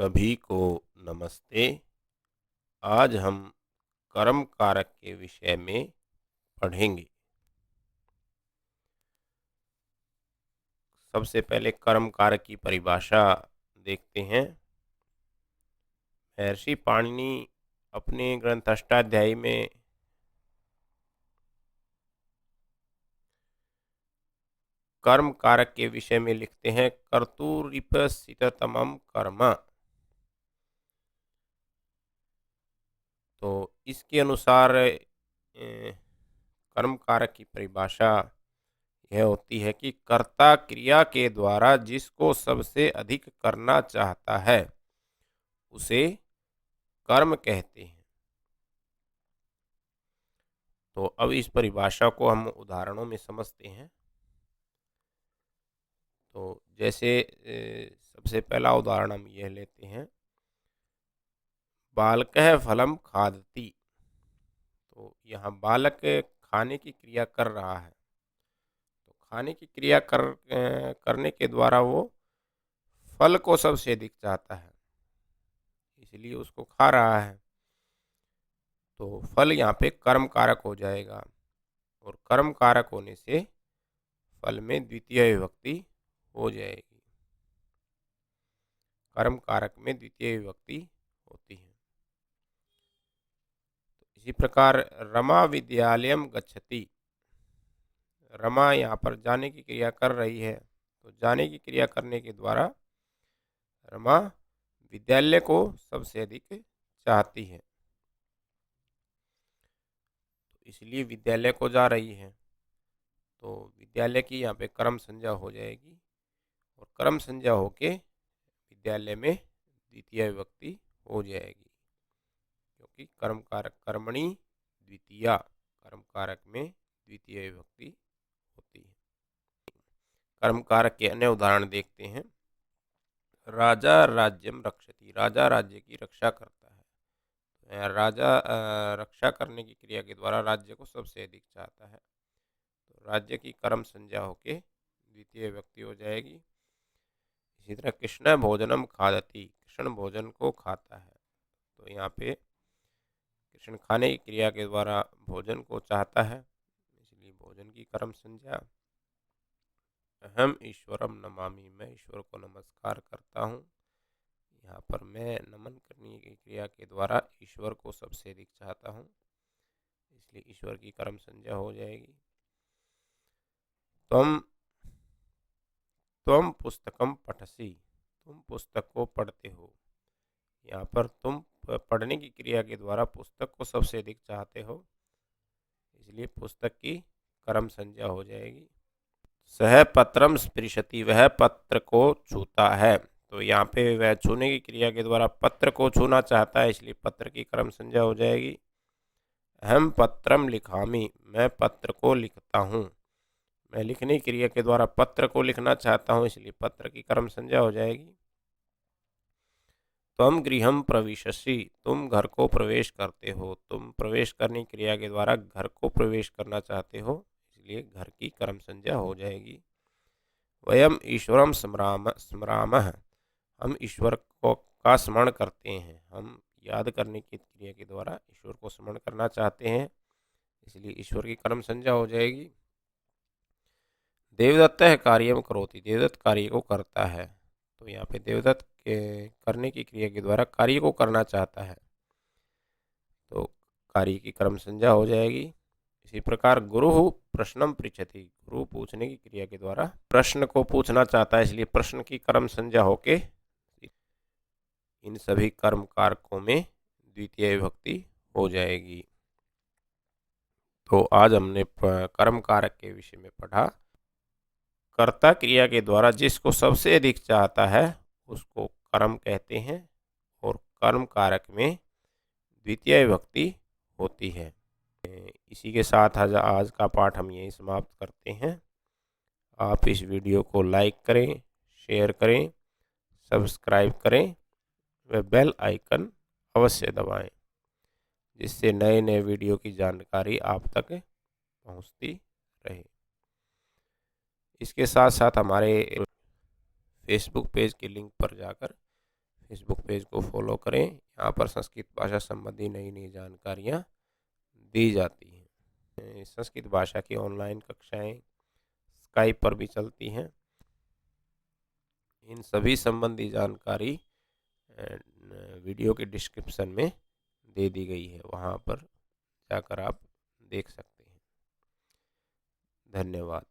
सभी को नमस्ते। आज हम कर्म कारक के विषय में पढ़ेंगे। सबसे पहले कर्म कारक की परिभाषा देखते हैं। महर्षि पाणिनि अपने ग्रंथ अष्टाध्यायी में कर्म कारक के विषय में लिखते हैं, कर्तुरिपसिततमं कर्म। तो इसके अनुसार कर्म कारक की परिभाषा यह होती है कि कर्ता क्रिया के द्वारा जिसको सबसे अधिक करना चाहता है उसे कर्म कहते हैं। तो अब इस परिभाषा को हम उदाहरणों में समझते हैं। तो जैसे सबसे पहला उदाहरण हम यह लेते हैं, बालकः फलम खादति। तो यहाँ बालक खाने की क्रिया कर रहा है। तो खाने की क्रिया करने के द्वारा वो फल को सबसे अधिक चाहता है, इसलिए उसको खा रहा है। तो फल यहाँ पे कर्म कारक हो जाएगा, और कर्म कारक होने से फल में द्वितीय विभक्ति हो जाएगी। कर्म कारक में द्वितीय विभक्ति होती है। तो इसी प्रकार रमा विद्यालयम गच्छति। रमा यहाँ पर जाने की क्रिया कर रही है। तो जाने की क्रिया करने के द्वारा रमा विद्यालय को सबसे अधिक चाहती है, तो इसलिए विद्यालय को जा रही है। तो विद्यालय की यहाँ पे कर्म संज्ञा हो जाएगी, और कर्म संज्ञा होके विद्यालय में द्वितीय विभक्ति हो जाएगी, क्योंकि कर्म कारक कर्मणि द्वितीया, कर्म कारक में द्वितीय विभक्ति होती है। कर्म कारक के अन्य उदाहरण देखते हैं। राजा राज्यम रक्षति। राजा राज्य की रक्षा करता है। राजा रक्षा करने की क्रिया के द्वारा राज्य को सबसे अधिक चाहता है। तो राज्य की कर्म संज्ञा होके द्वितीय विभक्ति हो जाएगी। इसी तरह कृष्ण भोजनम खादति। कृष्ण भोजन को खाता है। तो यहाँ पे कृष्ण खाने की क्रिया के द्वारा भोजन को चाहता है, इसलिए भोजन की कर्म संज्ञा। अहम ईश्वरम नमामि। मैं ईश्वर को नमस्कार करता हूँ। यहाँ पर मैं नमन करने की क्रिया के द्वारा ईश्वर को सबसे अधिक चाहता हूँ, इसलिए ईश्वर की कर्म संज्ञा हो जाएगी। त्वम पुस्तकम पठसि। तुम पुस्तक को पढ़ते हो। यहाँ पर तुम पढ़ने की क्रिया के द्वारा पुस्तक को सबसे अधिक चाहते हो, इसलिए पुस्तक की कर्म संज्ञा हो जाएगी। सह पत्रम स्पृशति। वह पत्र को छूता है। तो यहाँ पे वह छूने की क्रिया के द्वारा पत्र को छूना चाहता है, इसलिए पत्र की कर्म संज्ञा हो जाएगी। अहम पत्रम लिखामि। मैं पत्र को लिखता हूँ। मैं लिखने की क्रिया के द्वारा पत्र को लिखना चाहता हूँ, इसलिए पत्र की कर्म संज्ञा हो जाएगी। त्वम गृहम प्रविशसि। तुम घर को प्रवेश करते हो। तुम प्रवेश करने की क्रिया के द्वारा घर को प्रवेश करना चाहते हो, इसलिए घर की कर्म संज्ञा हो जाएगी। वयम ईश्वरम स्मरामः। हम ईश्वर को का स्मरण करते हैं। हम याद करने की क्रिया के द्वारा ईश्वर को स्मरण करना चाहते हैं, इसलिए ईश्वर की कर्म संज्ञा हो जाएगी। देवदत्त कार्यम करोति। देवदत्त कार्य को करता है। तो यहाँ पे देवदत्त के करने की क्रिया के द्वारा कार्य को करना चाहता है, तो कार्य की कर्म संज्ञा हो जाएगी। इसी प्रकार गुरु प्रश्नम पृच्छति। गुरु पूछने की क्रिया के द्वारा प्रश्न को पूछना चाहता है, इसलिए प्रश्न की कर्म संज्ञा होके इन सभी कर्म कारकों में द्वितीय विभक्ति हो जाएगी। तो आज हमने कर्म कारक के विषय में पढ़ा। कर्ता क्रिया के द्वारा जिसको सबसे अधिक चाहता है उसको कर्म कहते हैं, और कर्म कारक में द्वितीय विभक्ति होती है। इसी के साथ आज का पाठ हम यहीं समाप्त करते हैं। आप इस वीडियो को लाइक करें, शेयर करें, सब्सक्राइब करें व बेल आइकन अवश्य दबाएं, जिससे नए नए वीडियो की जानकारी आप तक पहुंचती रहे। इसके साथ साथ हमारे फेसबुक पेज के लिंक पर जाकर फेसबुक पेज को फॉलो करें। यहाँ पर संस्कृत भाषा संबंधी नई नई जानकारियाँ दी जाती हैं। संस्कृत भाषा की ऑनलाइन कक्षाएं स्काइप पर भी चलती हैं। इन सभी संबंधी जानकारी वीडियो के डिस्क्रिप्शन में दे दी गई है, वहाँ पर जाकर आप देख सकते हैं। धन्यवाद।